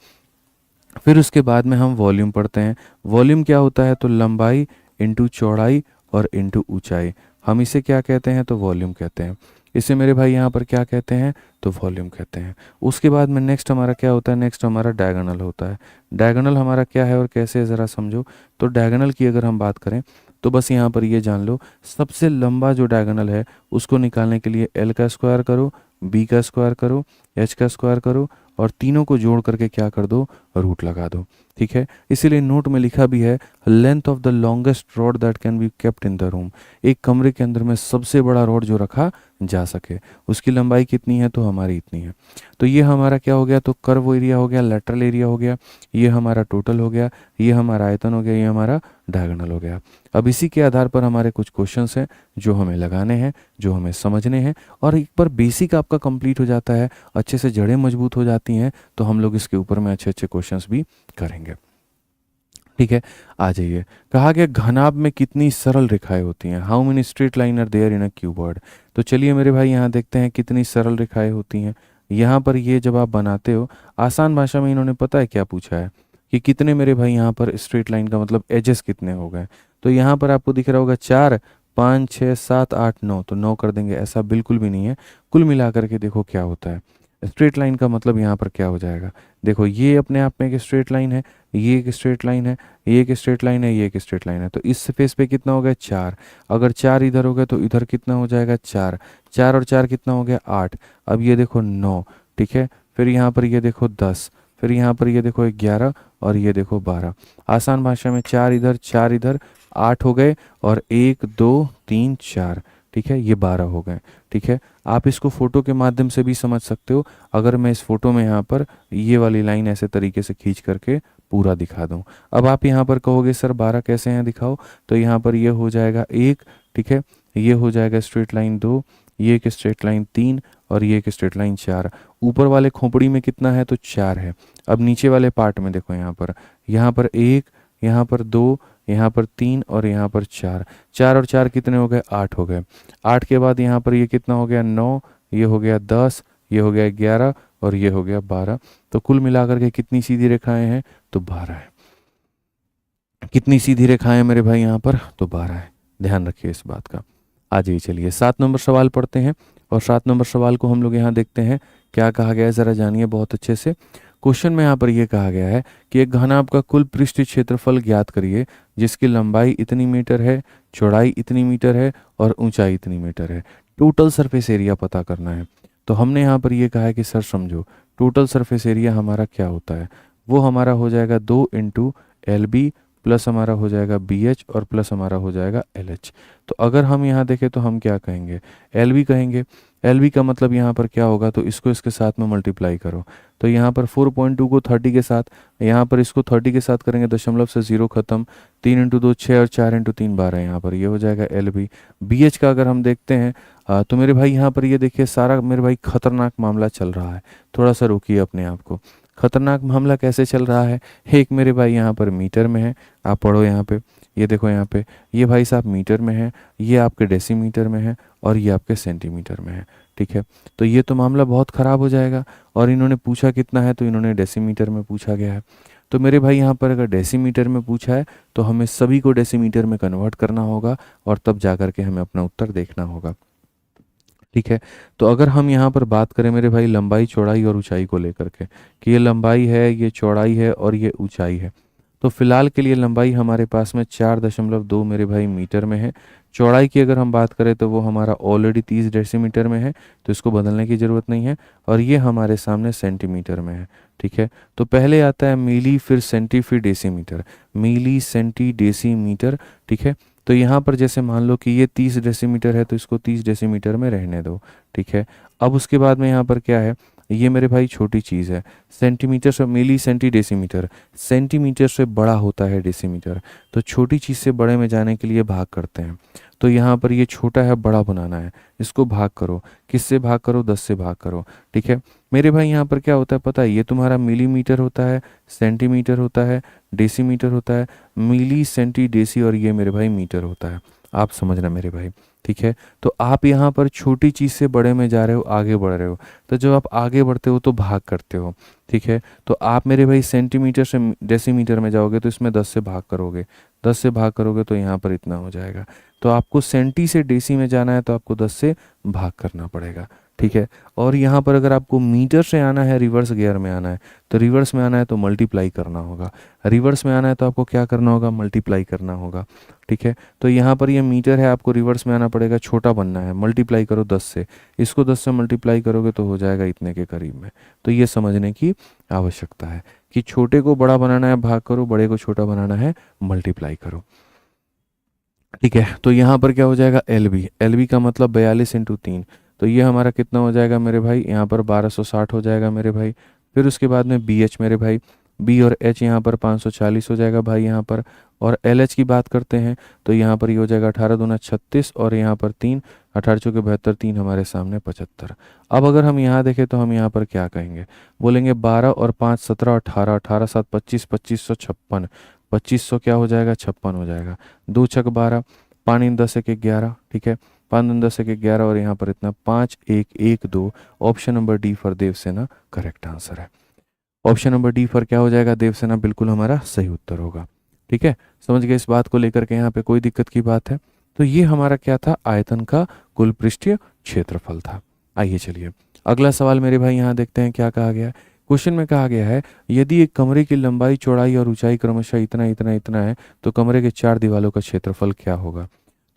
फिर उसके बाद में हम वॉल्यूम पढ़ते हैं। वॉल्यूम क्या होता है, तो लंबाई इंटू चौड़ाई और इंटू ऊंचाई, हम इसे क्या कहते हैं, तो वॉल्यूम कहते हैं। इसे मेरे भाई यहाँ पर क्या कहते हैं, तो वॉल्यूम कहते हैं। उसके बाद में नेक्स्ट हमारा क्या होता है, नेक्स्ट हमारा डायगोनल होता है। डायगोनल हमारा क्या है और कैसे है ज़रा समझो। तो डायगोनल की अगर हम बात करें तो बस यहाँ पर ये जान लो, सबसे लंबा जो डायगोनल है उसको निकालने के लिए L का स्क्वायर करो, B का स्क्वायर करो, H का स्क्वायर करो, और तीनों को जोड़ करके क्या कर दो, रूट लगा दो। ठीक है, इसीलिए नोट में लिखा भी है length of the longest rod that can be kept in the room. एक कमरे के अंदर में सबसे बड़ा रॉड जो रखा जा सके, उसकी लंबाई कितनी है, तो हमारी इतनी है। तो ये हमारा क्या हो गया, तो कर्व एरिया हो गया, लेटरल एरिया हो गया, ये हमारा टोटल हो गया, ये हमारा आयतन हो गया, ये हमारा डायगोनल हो गया। अब इसी के आधार पर हमारे कुछ क्वेश्चंस हैं जो हमें लगाने हैं, जो हमें समझने हैं, और एक बार बेसिक आपका कंप्लीट हो जाता है, अच्छे से जड़ें मजबूत हो जाती हैं, तो हम लोग इसके ऊपर में अच्छे अच्छे क्वेश्चंस भी करेंगे। ठीक है, आ जाइए। कहा गया घनाभ में कितनी सरल रेखाएं होती हैं, how many straight line are there in a cuboid. तो चलिए मेरे भाई यहाँ देखते हैं कितनी सरल रेखाएं होती हैं। यहाँ पर ये जब आप बनाते हो, आसान भाषा में इन्होंने पता है क्या पूछा है कि कितने मेरे भाई यहाँ पर स्ट्रेट लाइन का मतलब एजेस कितने हो गए। तो यहाँ पर आपको दिख रहा होगा 4, 5, 6, 7, 8, 9, तो 9 कर देंगे, ऐसा बिल्कुल भी नहीं है। कुल मिलाकर के देखो क्या होता है, स्ट्रेट लाइन का मतलब यहाँ पर क्या हो जाएगा, देखो ये अपने आप में एक स्ट्रेट लाइन है, ये एक स्ट्रेट लाइन है, ये एक स्ट्रेट लाइन है, ये एक स्ट्रेट लाइन है। तो इस फेस पे कितना हो गया, 4। अगर 4 इधर हो गया तो इधर कितना हो जाएगा, 4। 4 और 4 कितना हो गया, 8। अब ये देखो 9। ठीक है, फिर यहाँ पर ये देखो 10, फिर यहाँ पर ये देखो 11 और ये देखो 12। आसान भाषा में 4 इधर 4 इधर 8 हो गए, और 1 2 3 4, ठीक है, ये 12 हो गए। ठीक है, आप इसको फोटो के माध्यम से भी समझ सकते हो। अगर मैं इस फोटो में यहाँ पर ये वाली लाइन ऐसे तरीके से खींच करके पूरा दिखा दूँ, अब आप यहाँ पर कहोगे सर 12 कैसे हैं दिखाओ, तो यहाँ पर ये हो जाएगा 1, ठीक है, ये हो जाएगा स्ट्रेट लाइन 2, ये एक स्ट्रेट लाइन 3 और ये एक स्ट्रेट लाइन 4। ऊपर वाले खोपड़ी में कितना है तो 4 है। अब नीचे वाले पार्ट में देखो, यहाँ पर 1, यहाँ पर 2, यहाँ पर 3 और यहाँ पर 4। 4 और 4 कितने हो गए, 8 हो गए। 8 के बाद यहाँ पर ये कितना हो गया, 9, ये हो गया 10, ये हो गया 11 और ये हो गया 12। तो कुल मिलाकर के कितनी सीधी रेखाएं हैं तो 12 है। कितनी सीधी रेखाएं हैं मेरे भाई यहाँ पर तो 12 है। ध्यान रखिए इस बात का। आ जाइए, चलिए 7 नंबर सवाल पढ़ते हैं। और 7 नंबर सवाल को हम लोग यहाँ देखते हैं क्या कहा गया है, ज़रा जानिए बहुत अच्छे से। क्वेश्चन में यहाँ पर यह कहा गया है कि एक घनाभ का कुल पृष्ठ क्षेत्रफल ज्ञात करिए जिसकी लंबाई इतनी मीटर है, चौड़ाई इतनी मीटर है और ऊंचाई इतनी मीटर है। टोटल सरफेस एरिया पता करना है। तो हमने यहाँ पर यह कहा है कि सर समझो, टोटल सरफेस एरिया हमारा क्या होता है, वो हमारा हो जाएगा 2 इंटू LB प्लस हमारा हो जाएगा BH और प्लस हमारा हो जाएगा LH। तो अगर हम यहाँ देखें तो हम क्या कहेंगे, LB कहेंगे। LB का मतलब यहाँ पर क्या होगा, तो इसको इसके साथ में मल्टीप्लाई करो। तो यहाँ पर 4.2 को 30 के साथ, यहाँ पर इसको 30 के साथ करेंगे, दशमलव से 0 खत्म, 3 इंटू 2 6 और 4 इंटू 3 12, यहाँ पर ये हो जाएगा LB। BH का अगर हम देखते हैं तो मेरे भाई यहाँ पर ये देखिए सारा मेरे भाई खतरनाक मामला चल रहा है। थोड़ा सा रोकिए अपने आप को। खतरनाक मामला कैसे चल रहा है, एक मेरे भाई यहाँ पर मीटर में है, आप पढ़ो यहाँ पे, ये देखो यहाँ पे, ये भाई साहब मीटर में है, ये आपके डेसीमीटर में है और ये आपके सेंटीमीटर में है। ठीक है, तो ये तो मामला बहुत ख़राब हो जाएगा। और इन्होंने पूछा कितना है, तो इन्होंने डेसीमीटर में पूछा गया है। तो मेरे भाई यहाँ पर अगर डेसीमीटर में पूछा है तो हमें सभी को डेसीमीटर में कन्वर्ट करना होगा और तब जा कर के हमें अपना उत्तर देखना होगा। ठीक है, तो अगर हम यहाँ पर बात करें मेरे भाई लंबाई, चौड़ाई और ऊंचाई को लेकर के कि ये लंबाई है, ये चौड़ाई है और ये ऊंचाई है, तो फिलहाल के लिए लंबाई हमारे पास में 4.2 मेरे भाई मीटर में है। चौड़ाई की अगर हम बात करें तो वो हमारा ऑलरेडी 30 डेसीमीटर में है, तो इसको बदलने की ज़रूरत नहीं है। और ये हमारे सामने सेंटीमीटर में है। ठीक है, तो पहले आता है मिली, फिर सेंटी, फिर डेसीमीटर। मिली, सेंटी, डेसीमीटर। ठीक है, तो यहाँ पर जैसे मान लो कि ये 30 डेसीमीटर है तो इसको 30 डेसीमीटर में रहने दो। ठीक है, अब उसके बाद में यहाँ पर क्या है, ये मेरे भाई छोटी चीज़ है, सेंटीमीटर से मिली, सेंटी, डेसीमीटर। सेंटीमीटर से बड़ा होता है डेसीमीटर, तो छोटी चीज़ से बड़े में जाने के लिए भाग करते हैं। तो यहाँ पर ये छोटा है, बड़ा बनाना है, इसको भाग करो। किससे भाग करो, 10 से भाग करो। ठीक है मेरे भाई, यहाँ पर क्या होता है पता है, ये तुम्हारा मिलीमीटर होता है, सेंटीमीटर होता है, डेसीमीटर होता है, मिली, सेंटी, डेसी और ये मेरे भाई मीटर होता है। आप समझना मेरे भाई। ठीक है, तो आप यहाँ पर छोटी चीज़ से बड़े में जा रहे हो, आगे बढ़ रहे हो, तो जब आप आगे बढ़ते हो तो भाग करते हो। ठीक है, तो आप मेरे भाई सेंटीमीटर से डेसीमीटर में जाओगे तो इसमें 10 से भाग करोगे, 10 से भाग करोगे तो यहाँ पर इतना हो जाएगा। तो आपको सेंटी से डेसी में जाना है तो आपको 10 से भाग करना पड़ेगा। ठीक है, और यहाँ पर अगर आपको मीटर से आना है, रिवर्स गियर में आना है, तो रिवर्स में आना है तो मल्टीप्लाई करना होगा। रिवर्स में आना है तो आपको क्या करना होगा, मल्टीप्लाई करना होगा। ठीक है, तो यहाँ पर ये मीटर है, आपको रिवर्स में आना पड़ेगा, छोटा बनना है, मल्टीप्लाई करो 10 से। इसको 10 से मल्टीप्लाई करोगे तो हो जाएगा इतने के करीब में। तो ये समझने की आवश्यकता है कि छोटे को बड़ा बनाना है भाग करो, बड़े को छोटा बनाना है मल्टीप्लाई करो। ठीक है, तो यहाँ पर क्या हो जाएगा, LB। LB का मतलब 42 इंटू 3, तो ये हमारा कितना हो जाएगा मेरे भाई, यहाँ पर 1260 हो जाएगा मेरे भाई। फिर उसके बाद में BH मेरे भाई, B और H यहाँ पर 540 हो जाएगा भाई यहाँ पर। और LH की बात करते हैं तो यहाँ पर ये हो जाएगा 18 दूना 36 और यहाँ पर 3, 18 चौके 72, 3 हमारे सामने 75। अब अगर हम यहाँ देखें तो हम यहाँ पर क्या कहेंगे, बोलेंगे 12 और 5 17, 18, 18 7 25, 2556, 2500 क्या हो जाएगा, 56 हो जाएगा। 2 छक 12, 5 10 1 11। ठीक है, 5 10 1 11 और यहाँ पर इतना 5 1 1 2। Option number D four Devsena correct answer है। ऑप्शन नंबर डी फॉर क्या हो जाएगा, देवसेना, बिल्कुल हमारा सही उत्तर होगा। ठीक है, समझ गए इस बात को लेकर के, यहाँ पे कोई दिक्कत की बात है। तो ये हमारा क्या था, आयतन का कुल पृष्ठीय क्षेत्रफल था। आइए चलिए अगला सवाल मेरे भाई यहाँ देखते हैं क्या कहा गया है। क्वेश्चन में कहा गया है यदि एक कमरे की लंबाई, चौड़ाई और ऊंचाई क्रमशः इतना इतना इतना है तो कमरे के 4 दीवालों का क्षेत्रफल क्या होगा।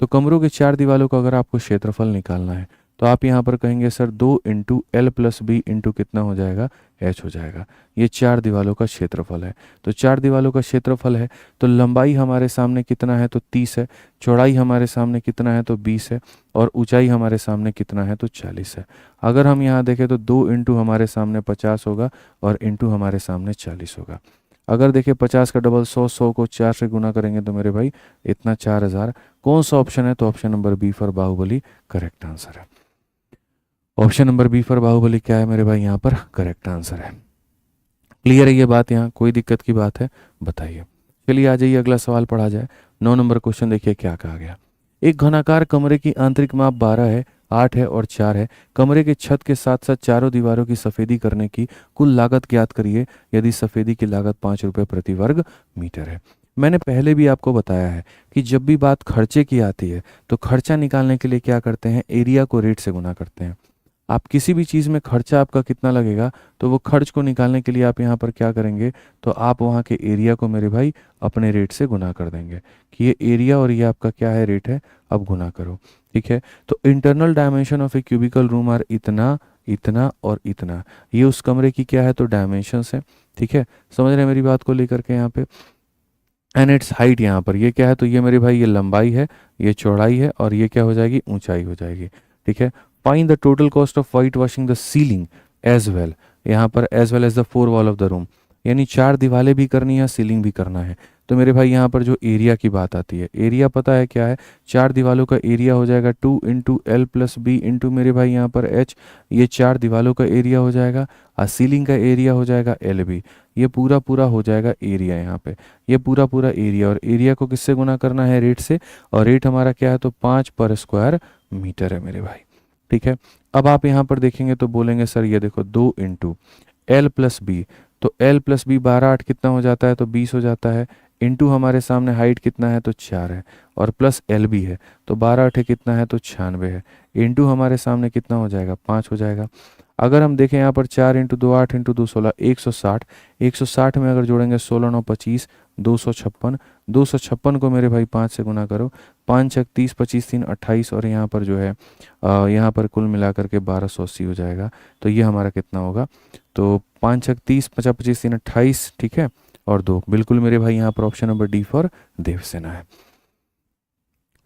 तो कमरों के 4 दीवालों का अगर आपको क्षेत्रफल निकालना है तो आप यहाँ पर कहेंगे sir 2 into L plus B into कितना हो जाएगा, H हो जाएगा। ये 4 दीवालों का क्षेत्रफल है। तो 4 दीवालों का क्षेत्रफल है तो लंबाई हमारे सामने कितना है तो 30 है, चौड़ाई हमारे सामने कितना है तो 20 है और ऊंचाई हमारे सामने कितना है तो 40 है। अगर हम यहाँ देखें तो 2 इंटू हमारे सामने 50 होगा और इंटू हमारे सामने 40 होगा। अगर देखिए 50 का डबल 100, 100 को 4 से गुना करेंगे तो मेरे भाई इतना 4000। कौन सा ऑप्शन है? तो option number B for Baahubali correct answer है। Option number B for Baahubali क्या है मेरे भाई? यहाँ पर करेक्ट आंसर है। क्लियर है ये बात? यहाँ कोई दिक्कत की बात है? बताइए। चलिए आ जाइए, अगला सवाल पढ़ा जाए। 9 नंबर क्वेश्चन देखिए क्या कहा गया। एक घनाकार कमरे की आंतरिक माप 12 है, 8 है और 4 है। कमरे के छत के साथ साथ चारों दीवारों की सफेदी करने की कुल लागत ज्ञात करिए यदि सफेदी की लागत 5 रुपये प्रति वर्ग मीटर है। मैंने पहले भी आपको बताया है कि जब भी बात खर्चे की आती है तो खर्चा निकालने के लिए क्या करते हैं? एरिया को रेट से गुना करते हैं। आप किसी भी चीज़ में खर्चा आपका कितना लगेगा तो वो खर्च को निकालने के लिए आप यहाँ पर क्या करेंगे? तो आप वहाँ के एरिया को मेरे भाई अपने रेट से गुना कर देंगे कि ये एरिया और ये आपका क्या है? रेट है। अब गुना करो, ठीक है। तो internal dimension of a cubical room are इतना, इतना और इतना। ये उस कमरे की क्या है? तो डायमेंशंस है, ठीक है। समझ रहे हैं मेरी बात को लेकर के यहाँ पे? एंड इट्स हाइट, यहाँ पर ये क्या है? तो ये मेरे भाई ये लंबाई है, ये चौड़ाई है और ये क्या हो जाएगी? ऊंचाई हो जाएगी, ठीक है। Find the total cost of white washing the ceiling as well, यहाँ पर as well as the 4 wall of the room, यानी 4 दीवारें भी करनी है, सीलिंग भी करना है। तो मेरे भाई यहाँ पर जो एरिया की बात आती है, एरिया पता है क्या है? 4 दीवारों का एरिया हो जाएगा 2 into L plus B into मेरे भाई यहाँ पर एच। ये 4 दीवारों का एरिया हो जाएगा और सीलिंग का एरिया हो जाएगा एल बी। ये पूरा पूरा हो जाएगा एरिया यहाँ पे, ये पूरा पूरा एरिया। और एरिया को किससे गुना करना है? रेट से। और रेट हमारा क्या है? तो 5 पर स्क्वायर मीटर है मेरे भाई, ठीक है। अब आप यहाँ पर देखेंगे तो बोलेंगे सर ये देखो 2 इंटू एल प्लस बी, तो एल प्लस बी 12 8 कितना हो जाता है? तो 20 हो जाता है। इंटू हमारे सामने हाइट कितना है? तो 4 है और प्लस एल बी है, तो 12 8 कितना है? तो 96 है। इंटू हमारे सामने कितना हो जाएगा? 5 हो जाएगा। अगर हम देखें यहाँ पर 4 इंटू 2 8 इंटू 2 16, 160। 160 में अगर जोड़ेंगे 16 9 25, 256। 256 को मेरे भाई 5 से गुना करो, 5 6 30, 25 3 28 और यहाँ पर जो है यहाँ पर कुल मिलाकर के 1280 हो जाएगा। तो ये हमारा कितना होगा? तो 5 6 30, 50 25 3 28, ठीक है। और 2 बिल्कुल मेरे भाई यहाँ पर option number D four Devsena है,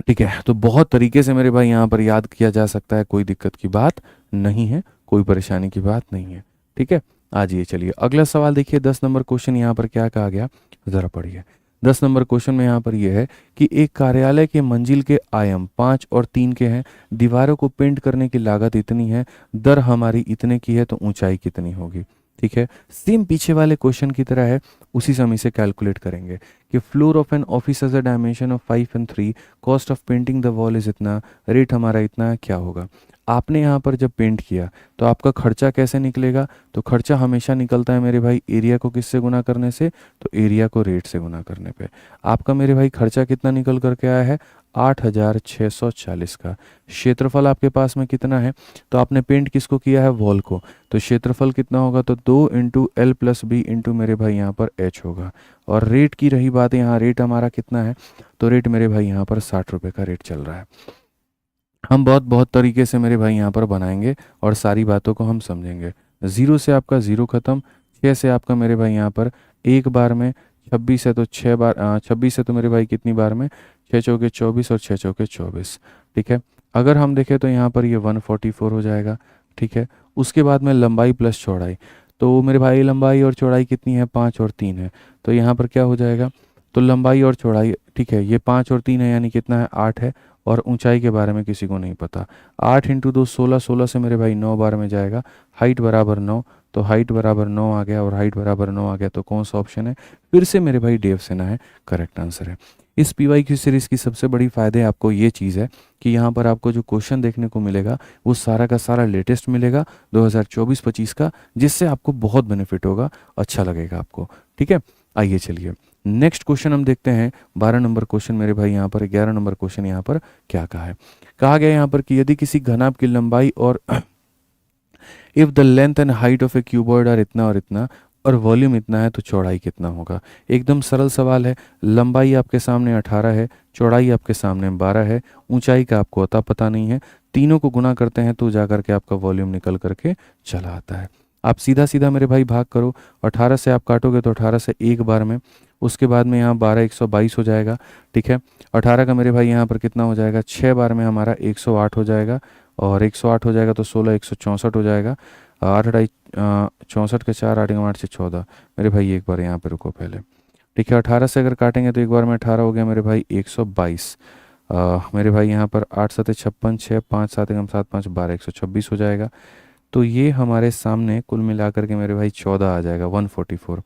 ठीक है। तो बहुत तरीके से मेरे भाई यहाँ पर याद किया जा सकता है, कोई दिक्कत की बात नहीं है, कोई परेशानी की बात नहीं है, ठीक है। आज ये चलिए अगला सवाल देखिए। 10 नंबर क्वेश्चन यहाँ पर क्या कहा गया, ज़रा पढ़िए। 10 नंबर क्वेश्चन में यहाँ पर यह है कि एक कार्यालय के मंजिल के आयाम 5 और 3 के हैं, दीवारों को पेंट करने की लागत इतनी है, दर हमारी इतने की है, तो ऊंचाई कितनी होगी? ठीक है, सेम पीछे वाले क्वेश्चन की तरह है, उसी समय से कैलकुलेट करेंगे कि floor of an office has a dimension of 5 and 3, cost of painting the wall is इतना, रेट हमारा इतना, क्या होगा? आपने यहाँ पर जब पेंट किया तो आपका खर्चा कैसे निकलेगा? तो खर्चा हमेशा निकलता है मेरे भाई एरिया को किससे गुना करने से? तो एरिया को रेट से गुना करने पे। आपका मेरे भाई खर्चा कितना निकल करके आया है? 8640 का। क्षेत्रफल आपके पास में कितना है? तो आपने पेंट किसको किया है? वॉल को। तो क्षेत्रफल कितना होगा? तो 2 into L plus B into मेरे भाई यहाँ पर एच होगा। और रेट की रही बात, यहाँ रेट हमारा कितना है? तो रेट मेरे भाई यहाँ पर 60 रुपये का रेट चल रहा है। हम बहुत तरीके से मेरे भाई यहाँ पर बनाएंगे और सारी बातों को हम समझेंगे। 0 से आपका 0 खत्म, 6 से आपका मेरे भाई यहाँ पर एक बार में, 26 है तो 6 बार, 26 है तो मेरे भाई कितनी बार में? 6 चौके 24 और 6 चौके 24, ठीक है। अगर हम देखें तो यहाँ पर ये 144 हो जाएगा, ठीक है। उसके बाद में लंबाई प्लस चौड़ाई, तो मेरे भाई लंबाई और चौड़ाई कितनी है? 5 और 3 है, तो यहाँ पर क्या हो जाएगा? तो लंबाई और चौड़ाई, ठीक है, ये 5 और 3 है यानी कितना है? 8 है। और ऊंचाई के बारे में किसी को नहीं पता। 8 इंटू 2 16, 16 से मेरे भाई 9 बार में जाएगा। हाइट बराबर 9, तो हाइट बराबर 9 आ गया और हाइट बराबर 9 आ गया, तो कौन सा ऑप्शन है? फिर से मेरे भाई देवसेना है, करेक्ट आंसर है। इस PYQ सीरीज़ की सबसे बड़ी फ़ायदे आपको ये चीज़ है कि यहाँ पर आपको जो क्वेश्चन देखने को मिलेगा वो सारा का सारा लेटेस्ट मिलेगा 2024-25 का, जिससे आपको बहुत बेनिफिट होगा, अच्छा लगेगा आपको, ठीक है। आइए चलिए नेक्स्ट क्वेश्चन हम देखते हैं। 12 नंबर क्वेश्चन मेरे भाई यहाँ पर, 11 नंबर क्वेश्चन यहाँ पर क्या कहा है? कहा गया यहाँ पर कि यदि किसी घनाभ की लंबाई और if the length and height of a cuboid are इतना और इतना और वॉल्यूम इतना है, तो चौड़ाई कितना होगा? एकदम सरल सवाल है। लंबाई आपके सामने 18 है, चौड़ाई आपके सामने 12 है, ऊंचाई का आपको अता पता नहीं है। तीनों को गुना करते हैं तो जा करके आपका वॉल्यूम निकल करके चला आता है। आप सीधा सीधा मेरे भाई भाग करो, 18 से आप काटोगे तो 18 से एक बार में, उसके बाद में यहाँ 12 122 हो जाएगा, ठीक है। 18 का मेरे भाई यहाँ पर कितना हो जाएगा? 6 बार में हमारा 108 हो जाएगा, और 108 हो जाएगा तो 16 164 हो जाएगा, 8 अठाई 64 के 4 8 8 से 14। मेरे भाई एक बार यहाँ पे रुको पहले। ठीक है, 18 से अगर काटेंगे तो एक बार में 18 हो गया मेरे भाई 122। मेरे भाई यहाँ पर 8 7 56, 6 5 7 एकम 7 5 12, 126 हो जाएगा। तो ये हमारे सामने कुल मिलाकर के मेरे भाई 14 आ जाएगा, 144।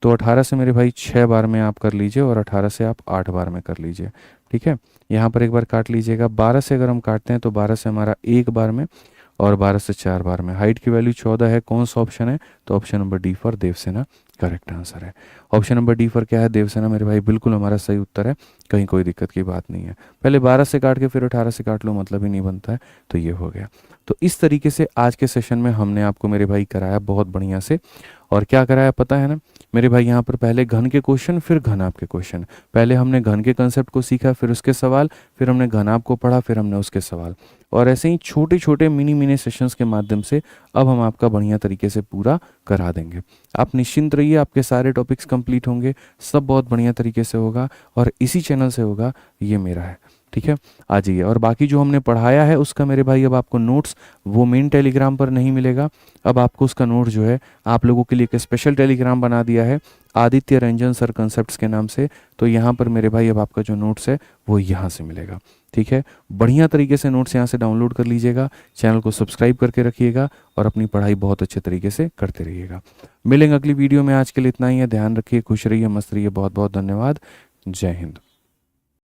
तो 18 से मेरे भाई 6 बार में आप कर लीजिए और 18 से आप 8 बार में कर लीजिए। ठीक है, यहाँ पर एक बार काट लीजिएगा। 12 से अगर हम काटते हैं तो 12 से हमारा एक बार में और 12 से 4 बार में। हाइट की वैल्यू 14 है। कौन सा ऑप्शन है? तो option number D four Devsena correct answer है। ऑप्शन नंबर डी फॉर क्या है? देवसेना मेरे भाई बिल्कुल हमारा सही उत्तर है, कहीं कोई दिक्कत की बात नहीं है। पहले 12 से काट के फिर 18 से काट लो, मतलब ही नहीं बनता है। तो ये हो गया। तो इस तरीके से आज के सेशन में हमने आपको मेरे भाई कराया बहुत बढ़िया से। और क्या कराया पता है ना मेरे भाई? यहाँ पर पहले घन के क्वेश्चन फिर घनाभ के क्वेश्चन। पहले हमने घन के कंसेप्ट को सीखा, फिर उसके सवाल, फिर हमने घनाभ को पढ़ा, फिर हमने उसके सवाल। और ऐसे ही छोटे छोटे मिनी मिनी सेशंस के माध्यम से अब हम आपका बढ़िया तरीके से पूरा करा देंगे। आप निश्चिंत रहिए, आपके सारे टॉपिक्स कंप्लीट होंगे, सब बहुत बढ़िया तरीके से होगा और इसी चैनल से होगा, ये मेरा है। ठीक है, आ जाइए। और बाकी जो हमने पढ़ाया है उसका मेरे भाई अब आपको नोट्स वो मेन टेलीग्राम पर नहीं मिलेगा। अब आपको उसका नोट जो है आप लोगों के लिए एक स्पेशल टेलीग्राम बना दिया है आदित्य रंजन सर कंसेप्ट्स के नाम से। तो यहाँ पर मेरे भाई अब आपका जो नोट्स है वो यहाँ से मिलेगा। ठीक है, बढ़िया तरीके से नोट्स यहाँ से डाउनलोड कर लीजिएगा। चैनल को सब्सक्राइब करके रखिएगा और अपनी पढ़ाई बहुत अच्छे तरीके से करते रहिएगा। मिलेंगे अगली वीडियो में। आज के लिए इतना ही है। ध्यान रखिए, खुश रहिए, मस्त रहिए। बहुत बहुत धन्यवाद। जय हिंद।